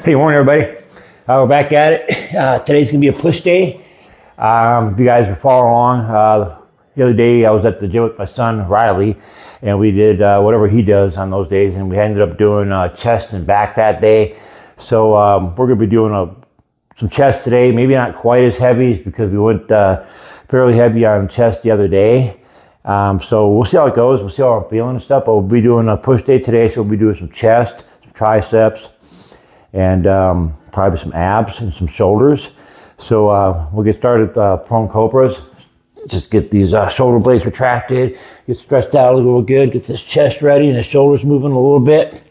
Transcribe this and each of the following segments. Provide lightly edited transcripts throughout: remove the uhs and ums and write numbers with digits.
Hey, morning everybody. We're back at it. Today's gonna be a push day. If you guys are following along, the other day I was at the gym with my son Riley, and we did whatever he does on those days, and we ended up doing chest and back that day. So we're gonna be doing some chest today. Maybe not quite as heavy because we went fairly heavy on chest the other day. So we'll see how it goes. We'll see how I'm feeling and stuff. But we'll be doing a push day today, so we'll be doing some chest, some triceps, and probably some abs and some shoulders. So we'll get started with prone cobras. Just get these shoulder blades retracted, get stretched out a little good, get this chest ready and the shoulders moving a little bit.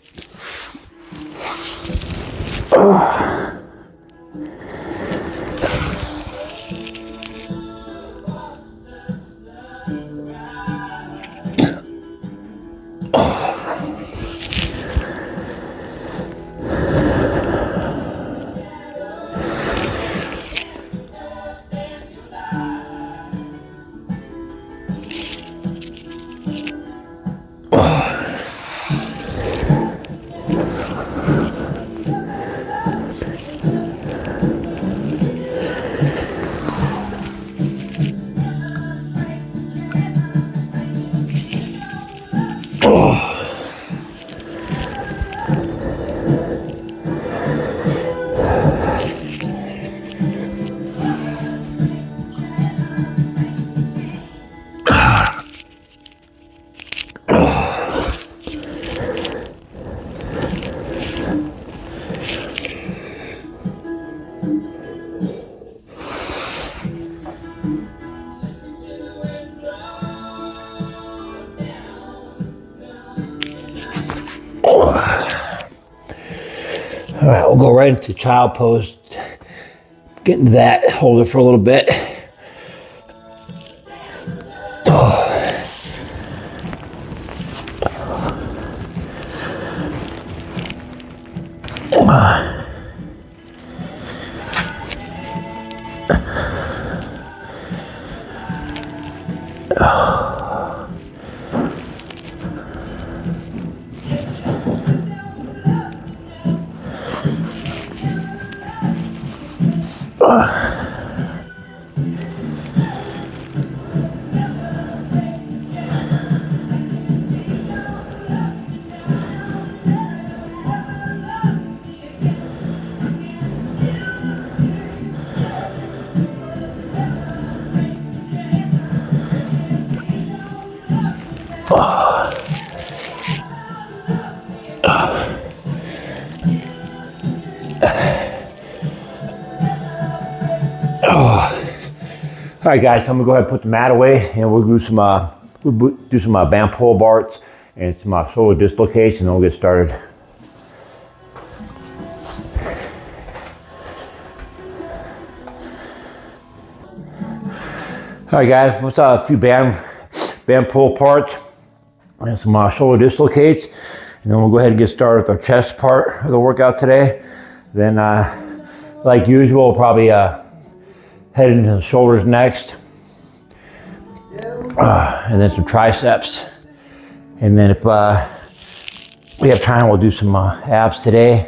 All right, we'll go right into child pose. Get into that, hold it for a little bit. All right, guys, I'm gonna go ahead and put the mat away, and we'll do some band pull bars and some shoulder dislocates, and then we'll get started. All right, guys, let's a few band pull parts and some shoulder dislocates, and then we'll go ahead and get started with our chest part of the workout today. Then, like usual, we'll probably head into the shoulders next, and then some triceps, and then if we have time, we'll do some abs today.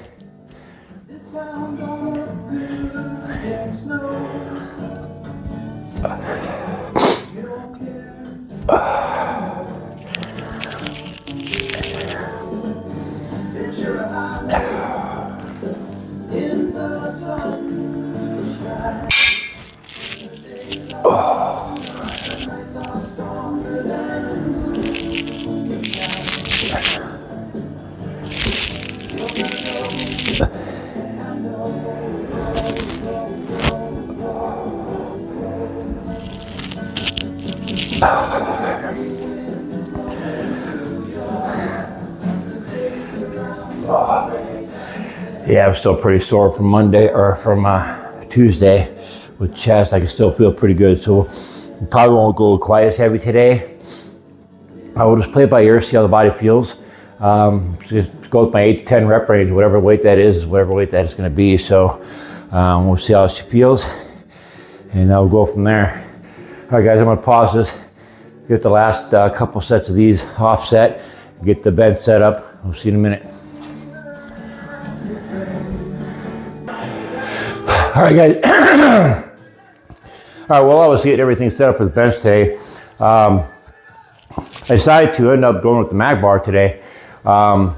Yeah, I'm still pretty sore from Monday or from Tuesday with chest. I can still feel pretty good, so we probably won't go quite as heavy today. I will just play it by ear, see how the body feels. Just go with my 8 to 10 rep range, whatever weight that is, whatever weight that is going to be. So we'll see how she feels, and I'll go from there. All right, guys, I'm going to pause this, get the last couple sets of these offset, get the bench set up. We'll see you in a minute. All right, guys. All right, well, I was getting everything set up for the bench today. I decided to end up going with the mag bar today. Be a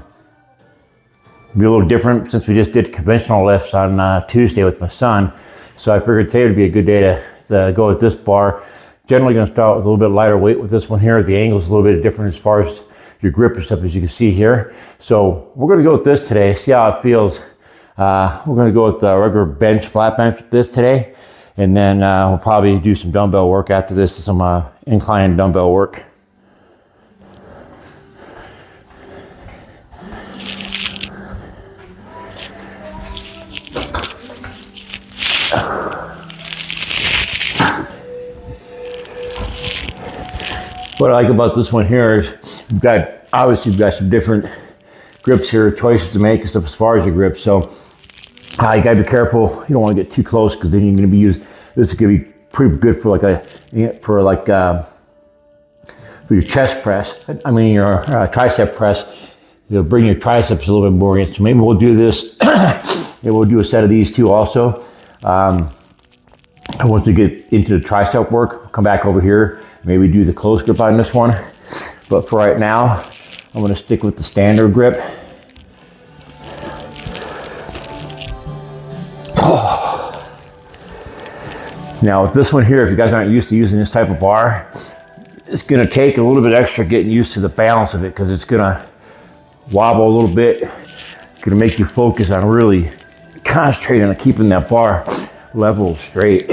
little different since we just did conventional lifts on Tuesday with my son. So I figured today would be a good day to go with this bar. Generally going to start with a little bit lighter weight with this one here. The angle is a little bit different as far as your grip and stuff, as you can see here. So we're going to go with this today, see how it feels. We're going to go with the regular bench, flat bench with this today. And then we'll probably do some dumbbell work after this, some incline dumbbell work. What I like about this one here is you've got some different grips here, choices to make and stuff as far as your grips. So you gotta be careful. You don't want to get too close because then you're going to be this is going to be pretty good for for your chest press. I mean your tricep press. You'll bring your triceps a little bit more in. So maybe we'll do this. Maybe we'll do a set of these too also. Once we get into the tricep work, come back over here. Maybe do the close grip on this one. But for right now, I'm going to stick with the standard grip. Oh. Now with this one here, if you guys aren't used to using this type of bar, it's going to take a little bit extra getting used to the balance of it because it's going to wobble a little bit. It's going to make you focus on really concentrating on keeping that bar level straight.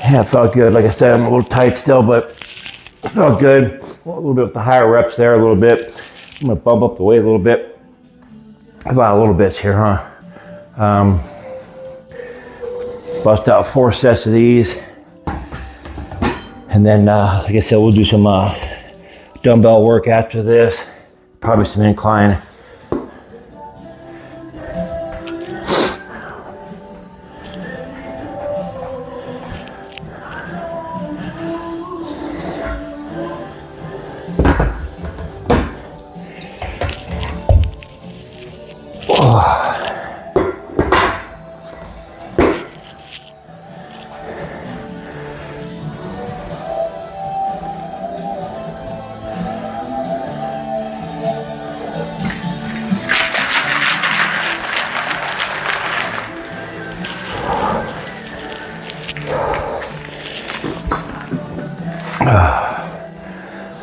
Yeah, it felt good. Like I said, I'm a little tight still, but it felt good. A little bit with the higher reps there, a little bit. I'm gonna bump up the weight a little bit. About a little bit here, huh? Bust out 4 sets of these. And then, like I said, we'll do some dumbbell work after this. Probably some incline.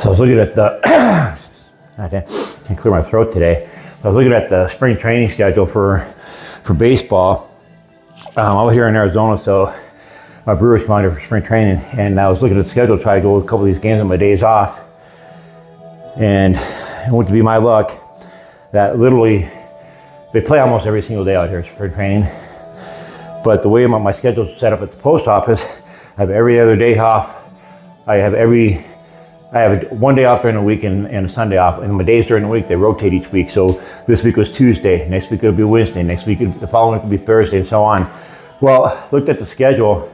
So I was looking at the, I can't clear my throat today. I was looking at the spring training schedule for baseball. Over here in Arizona, so my Brewers come out here for spring training, and I was looking at the schedule to try to go a couple of these games on my days off. And it went to be my luck that literally they play almost every single day out here for spring training. But the way my schedule is set up at the post office, I have every other day off. I have one day off during the week and a Sunday off, and my days during the week, they rotate each week. So this week was Tuesday, next week it'll be Wednesday, next week, the following week will be Thursday, and so on. Well, looked at the schedule.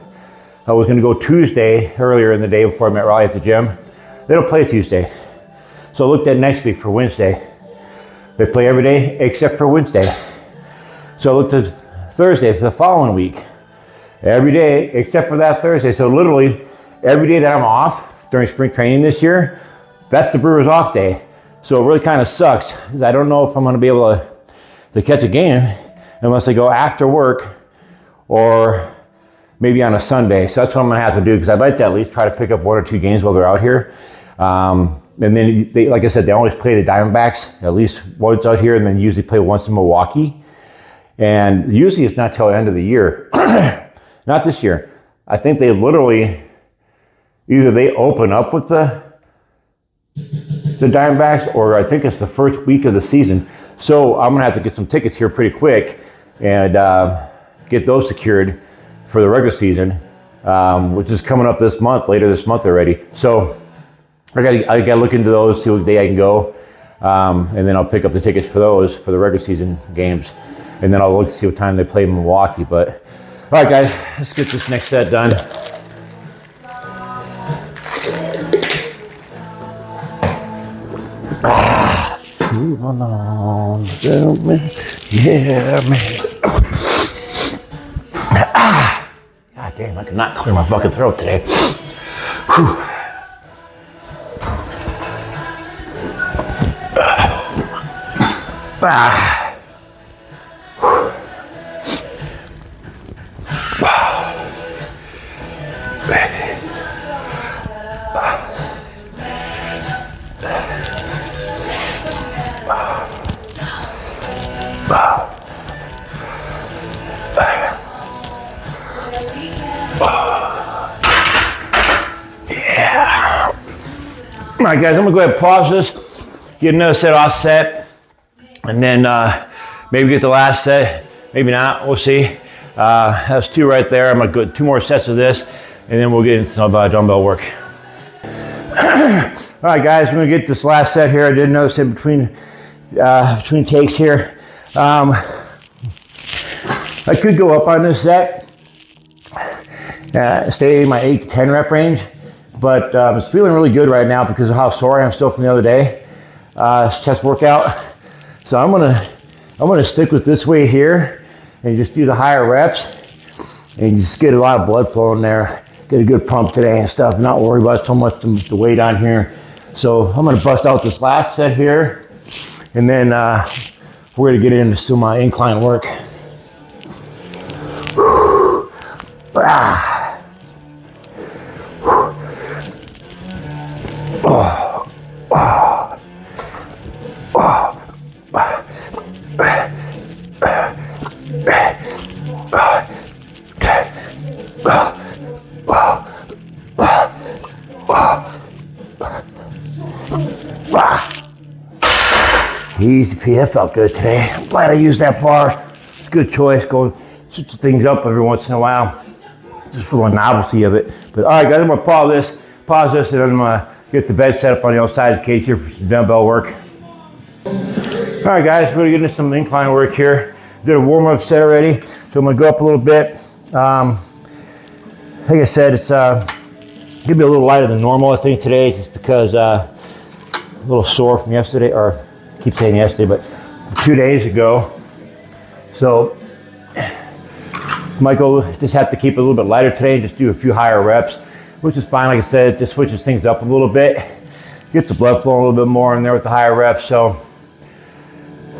I was gonna go Tuesday earlier in the day before I met Raleigh at the gym. They don't play Tuesday. So I looked at next week for Wednesday. They play every day except for Wednesday. So I looked at Thursday for the following week. Every day except for that Thursday. So literally every day that I'm off during spring training this year, that's the Brewers off day. So it really kind of sucks because I don't know if I'm going to be able to catch a game unless I go after work or maybe on a Sunday. So that's what I'm going to have to do because I'd like to at least try to pick up 1 or 2 games while they're out here. And then, they, like I said, they always play the Diamondbacks at least once out here, and then usually play once in Milwaukee. And usually it's not till the end of the year. Not this year. I think they literally, either they open up with the Diamondbacks, or I think it's the first week of the season. So I'm gonna have to get some tickets here pretty quick and get those secured for the regular season. which is coming up this month, later this month already. So I gotta look into those, see what day I can go. And then I'll pick up the tickets for those, for the regular season games. And then I'll look to see what time they play in Milwaukee. But all right, guys, let's get this next set done. Move along, yeah, man. God damn, I could not clear my fucking throat today. Whew. All right, guys, I'm gonna go ahead and pause this, get another set offset, and then maybe get the last set, maybe not, we'll see. That's 2 right there. I'm gonna go 2 more sets of this, and then we'll get into some dumbbell work. All right, guys, I'm gonna get this last set here. I did notice in between takes here. I could go up on this set, stay in my 8 to 10 rep range. But it's feeling really good right now because of how sore I am still from the other day, this chest workout. So I'm gonna stick with this weight here and just do the higher reps and just get a lot of blood flow in there, get a good pump today and stuff, not worry about so much the weight on here. So I'm gonna bust out this last set here, and then we're gonna get into some incline work. Easy P, that felt good today. I'm glad I used that bar. It's a good choice, go switch things up every once in a while, just for the novelty of it. But all right, guys, I'm gonna pause this, and I'm gonna get the bed set up on the outside of the cage here for some dumbbell work. All right, guys, we're gonna get into some incline work here. Did a warm-up set already, so I'm gonna go up a little bit. Like I said, it's gonna be a little lighter than normal, I think, today, just because a little sore from yesterday, or I keep saying yesterday, but 2 days ago. So Michael just have to keep it a little bit lighter today and just do a few higher reps, which is fine. Like I said, it just switches things up a little bit, gets the blood flow a little bit more in there with the higher reps. So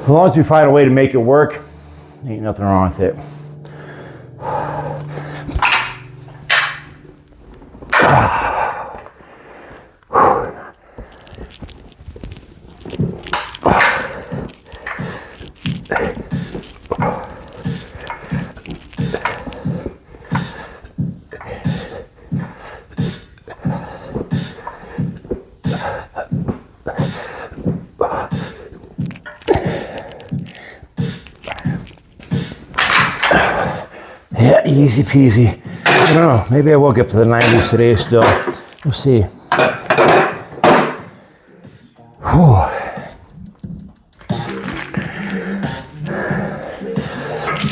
as long as we find a way to make it work, ain't nothing wrong with it. Yeah, easy peasy. I don't know, maybe I will get to the 90s today still. We'll see. Whew.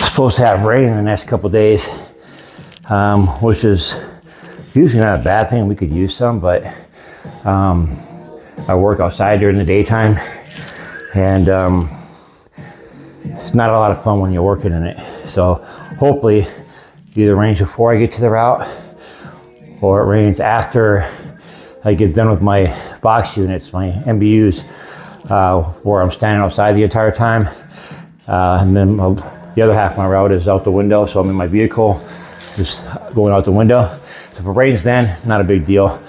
Supposed to have rain in the next couple days, which is usually not a bad thing. We could use some, but I work outside during the daytime, and it's not a lot of fun when you're working in it. So hopefully it either rains before I get to the route, or it rains after I get done with my box units, my MBUs, where I'm standing outside the entire time. And then the other half of my route is out the window, so I'm in my vehicle, just going out the window. So if it rains then, not a big deal.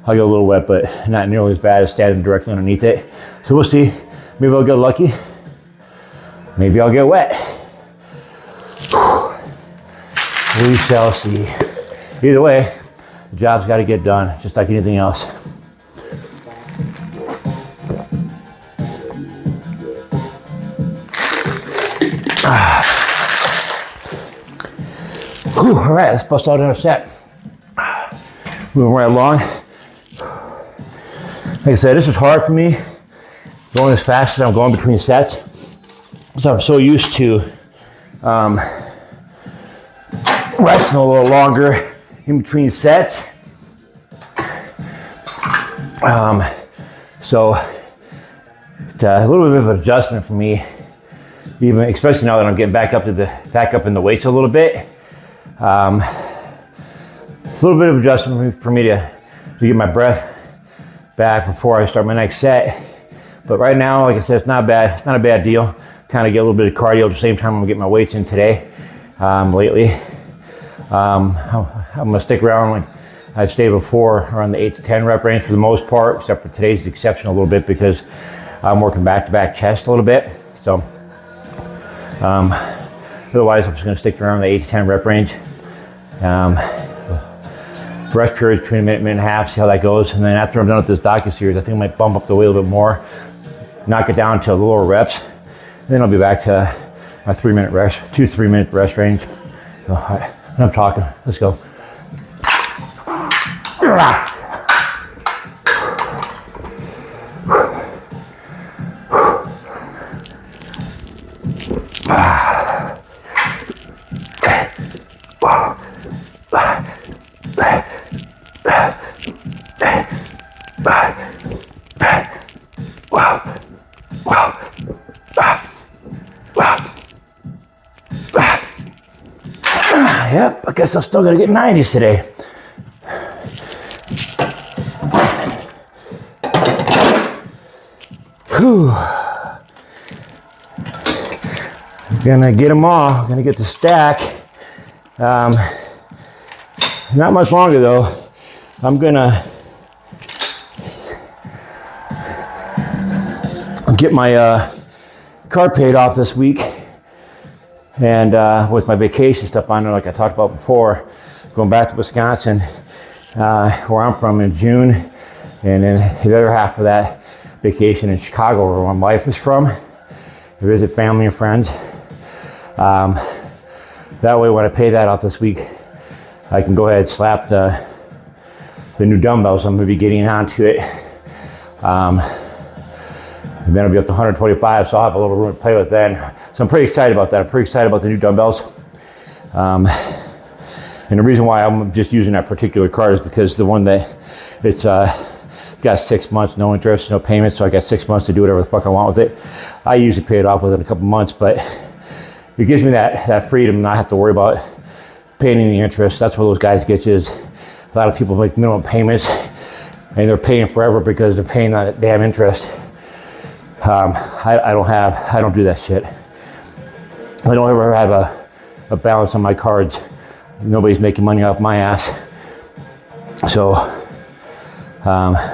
I'll get a little wet, but not nearly as bad as standing directly underneath it. So we'll see. Maybe I'll get lucky. Maybe I'll get wet. We shall see. Either way, the job's got to get done, just like anything else. All right, let's bust out another set. moving right along. Like I said, this is hard for me, going as fast as I'm going between sets. So I'm so used to resting a little longer in between sets. So it's a little bit of an adjustment for me, even especially now that I'm getting back up in the weights a little bit. A little bit of adjustment for me to get my breath back before I start my next set. But right now, like I said, it's not bad. It's not a bad deal. Kind of get a little bit of cardio at the same time I'm getting my weights in today. Lately, I'm gonna stick around like I've stayed before, around the 8 to 10 rep range for the most part, except for today's exception a little bit because I'm working back-to-back chest a little bit. So otherwise, I'm just gonna stick around the 8 to 10 rep range. Rest period between a minute and a half, see how that goes. And then after I'm done with this Docuseries, I think I might bump up the weight a little bit more, knock it down to the lower reps. And then I'll be back to my 3 minute rest, 2 to 3 minute rest range. So, all right, enough talking, let's go. Yep, I guess I'm still gonna get 90s today. Whew. Gonna get them all, gonna get the stack. Not much longer though. I'm gonna get my car paid off this week. And with my vacation stuff on there, like I talked about before, going back to Wisconsin, where I'm from in June, and then the other half of that vacation in Chicago, where my wife is from, to visit family and friends. That way, when I pay that off this week, I can go ahead and slap the new dumbbells I'm going to be getting onto it. And then I'll be up to 125, so I'll have a little room to play with then. So I'm pretty excited about that. I'm pretty excited about the new dumbbells. And the reason why I'm just using that particular card is because the one that it's got 6 months, no interest, no payment, so I got 6 months to do whatever the fuck I want with it. I usually pay it off within a couple months, but it gives me that freedom to not have to worry about paying any interest. That's what those guys get you, is a lot of people make minimum payments and they're paying forever because they're paying that damn interest. I don't do that shit. I don't ever have a balance on my cards. Nobody's making money off my ass. So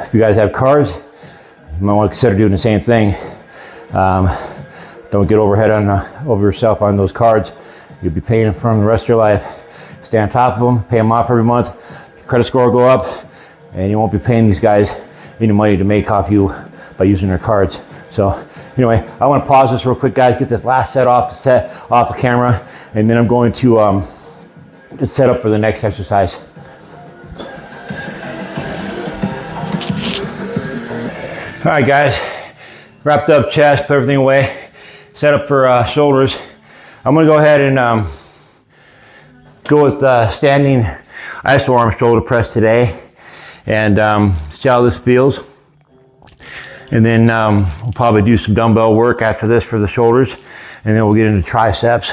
if you guys have cards, you might want to consider doing the same thing. Don't get over yourself on those cards. You'll be paying for them the rest of your life. Stay on top of them, pay them off every month. Your credit score will go up, and you won't be paying these guys any money to make off you by using their cards. So anyway, I want to pause this real quick, guys, get this last set off the camera, and then I'm going to get set up for the next exercise. All right, guys, wrapped up chest, put everything away, set up for shoulders. I'm gonna go ahead and go with standing isoarm shoulder press today, and see how this feels. And then we'll probably do some dumbbell work after this for the shoulders, and then we'll get into triceps.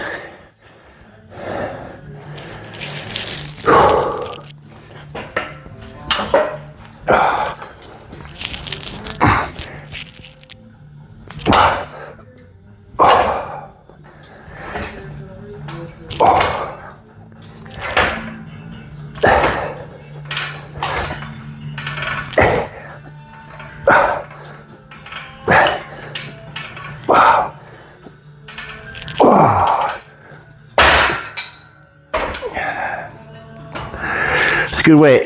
Good weight.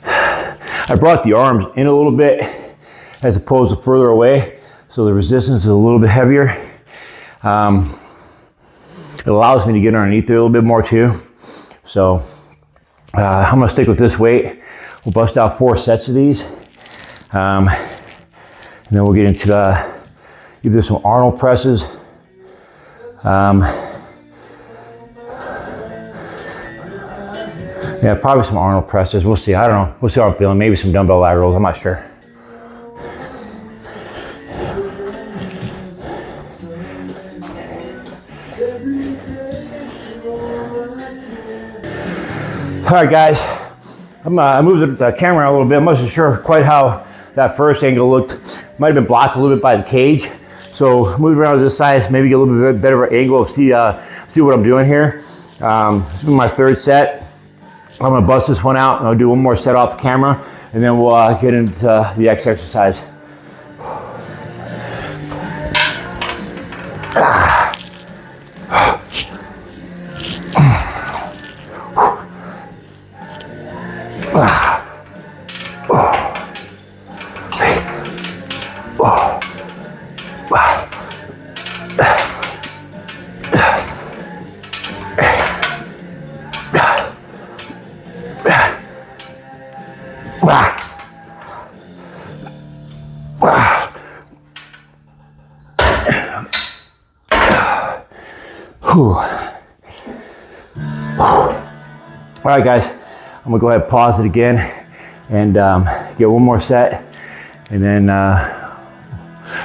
I brought the arms in a little bit as opposed to further away, so the resistance is a little bit heavier. It allows me to get underneath there a little bit more too. So I'm gonna stick with this weight. We'll bust out 4 sets of these. And then we'll get into either some Arnold presses. Yeah, probably some Arnold presses. We'll see. I don't know. We'll see how I'm feeling. Maybe some dumbbell laterals. I'm not sure. All right, guys. I moved the camera a little bit. I'm not sure quite how that first angle looked. Might have been blocked a little bit by the cage. So move around to this side, maybe get a little bit better of an angle. See what I'm doing here. This is my 3rd set. I'm gonna bust this one out and I'll do one more set off the camera and then we'll get into the next exercise. All right, guys, I'm gonna go ahead and pause it again and get one more set and then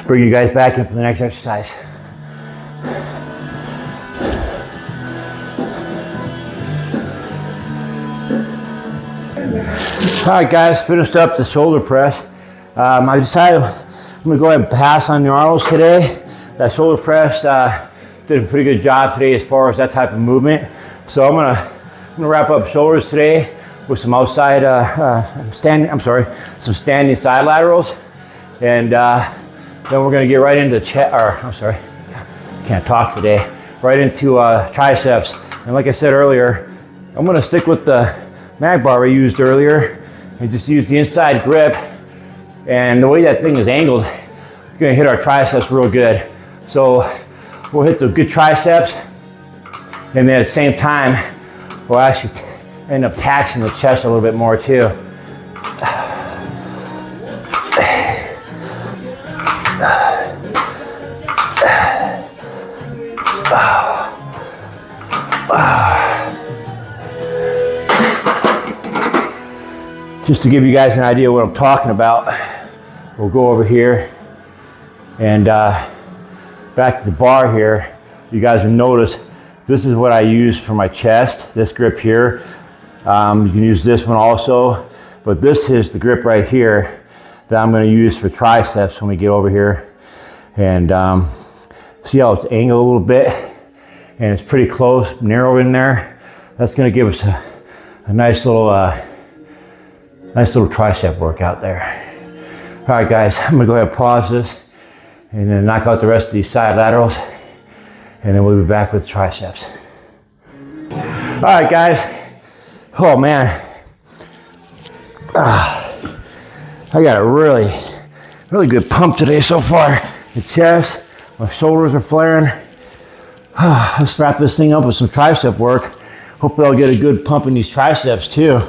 bring you guys back in for the next exercise. All right, guys, finished up the shoulder press. I decided I'm gonna go ahead and pass on the Arnold's today. That shoulder press did a pretty good job today as far as that type of movement. So I'm gonna wrap up shoulders today with some outside, some standing side laterals. And then we're gonna get right into can't talk today. Right into triceps. And like I said earlier, I'm gonna stick with the mag bar we used earlier and just use the inside grip. And the way that thing is angled, it's gonna hit our triceps real good. So we'll hit the good triceps, and then at the same time, we'll actually end up taxing the chest a little bit more too. Just to give you guys an idea of what I'm talking about, we'll go over here and back to the bar here. You guys will notice this is what I use for my chest, this grip here. You can use this one also, but this is the grip right here that I'm gonna use for triceps when we get over here. And see how it's angled a little bit and it's pretty close, narrow in there. That's gonna give us a nice little tricep workout there. All right, guys, I'm gonna go ahead and pause this and then knock out the rest of these side laterals, and then we'll be back with triceps. All right, guys. Oh man, I got a really good pump today so far. The chest, my shoulders are flaring. Let's wrap this thing up with some tricep work. Hopefully I'll get a good pump in these triceps too.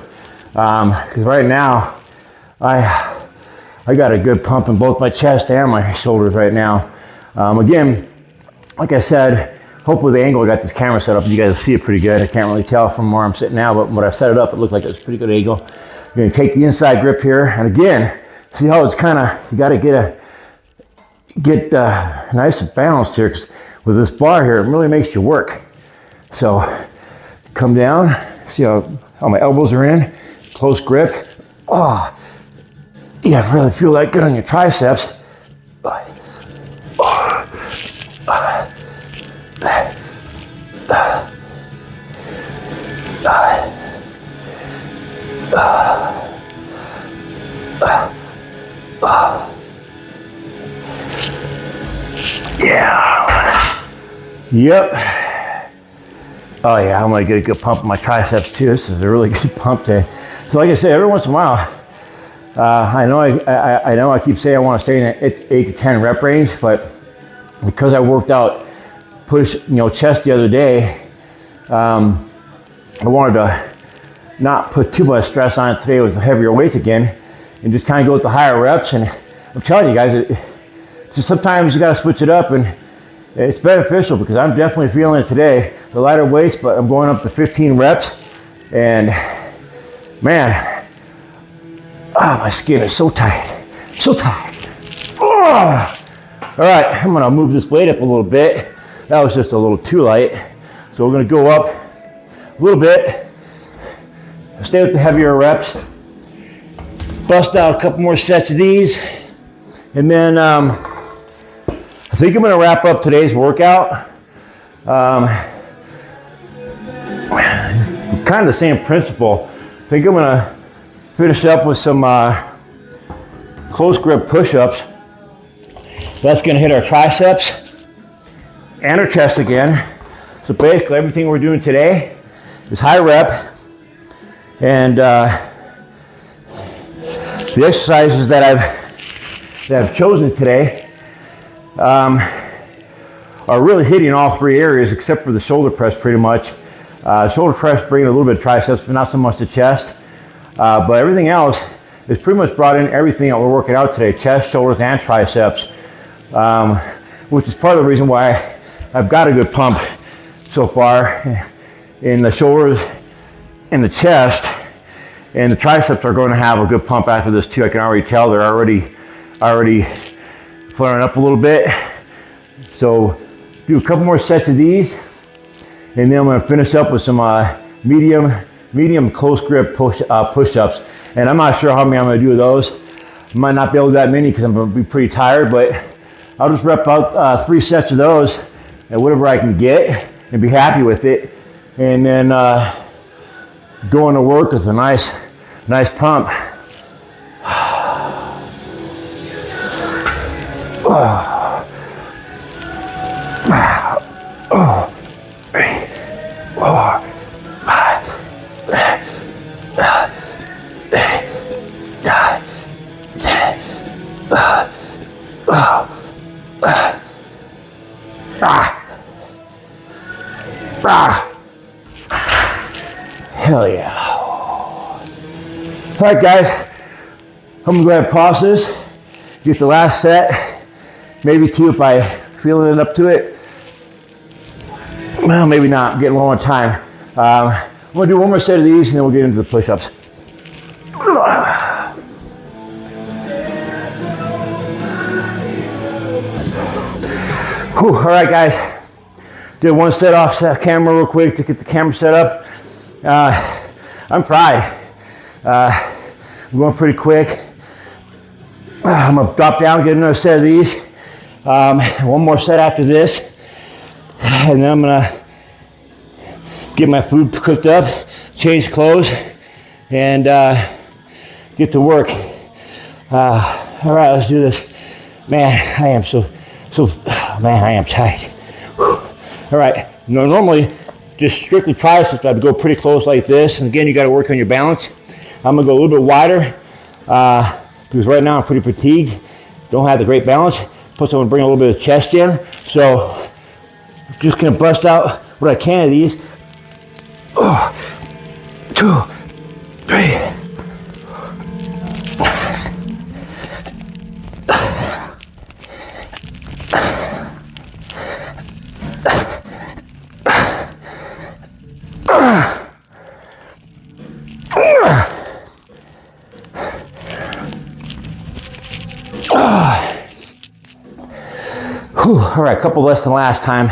Because right now, I got a good pump in both my chest and my shoulders right now. Again, like I said, hopefully the angle I got this camera set up, you guys will see it pretty good. I can't really tell from where I'm sitting now, but when I set it up, it looked like it was a pretty good angle. You're gonna take the inside grip here, and again, see how it's kind of, you gotta get nice and balanced here, because with this bar here, it really makes you work. So, come down, see how my elbows are in, close grip. Oh, yeah, really feel that good on your triceps. Yeah. Yep. Oh yeah, I'm gonna get a good pump in my triceps too. This is a really good pump day. So like I said, every once in a while, I know I keep saying I want to stay in that 8 to 10 rep range, but because I worked out chest the other day, I wanted to not put too much stress on it today with the heavier weights again, and just kind of go with the higher reps. And I'm telling you guys, just sometimes you got to switch it up, and it's beneficial because I'm definitely feeling it today. The lighter weights, but I'm going up to 15 reps, and man, my skin is so tight, so tight. Oh. All right, I'm gonna move this weight up a little bit. That was just a little too light. So we're gonna go up a little bit, stay with the heavier reps, bust out a couple more sets of these, and then I think I'm gonna wrap up today's workout. Kind of the same principle. I think I'm gonna finish up with some close grip push-ups. That's gonna hit our triceps and our chest again. So basically everything we're doing today is high rep, and the exercises that I've chosen today are really hitting all three areas except for the shoulder press pretty much. Shoulder press bringing a little bit of triceps, but not so much the chest. But everything else is pretty much brought in everything that we're working out today, chest, shoulders, and triceps. Which is part of the reason why I've got a good pump so far in the shoulders and the chest, and the triceps are going to have a good pump after this too. I can already tell they're already flaring up a little bit. So do a couple more sets of these, and then I'm going to finish up with some medium close grip push-ups. And I'm not sure how many I'm going to do of those. I might not be able to do that many because I'm going to be pretty tired, but I'll just rep out 3 sets of those at whatever I can get and be happy with it. And then go into work with a nice pump. Hell yeah. All right, guys, I'm gonna go ahead and pause this, get the last set, maybe 2 if I feel it up to it. Well, maybe not, I'm getting low on time. I'm gonna do one more set of these and then we'll get into the push-ups. Whew, all right, guys, did one set off camera real quick to get the camera set up. I'm fried. I'm going pretty quick. I'm gonna drop down, get another set of these. One more set after this. And then I'm gonna get my food cooked up, change clothes, and get to work. All right, let's do this. Man, I am man, I am tight. Whew. All right, normally just strictly triceps, I'd go pretty close like this. And again, you gotta work on your balance. I'm gonna go a little bit wider because right now I'm pretty fatigued. Don't have the great balance. Plus I'm gonna bring a little bit of chest in. So just gonna bust out what I can of these. 2, 3. All right, a couple less than last time,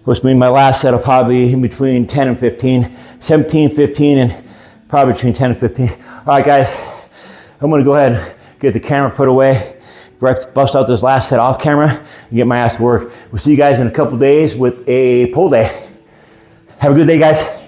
which means my last set will probably be in between 10 and 15, 17, 15, and probably between 10 and 15. All right, guys, I'm gonna go ahead and get the camera put away, bust out this last set off camera, and get my ass to work. We'll see you guys in a couple days with a pull day. Have a good day, guys.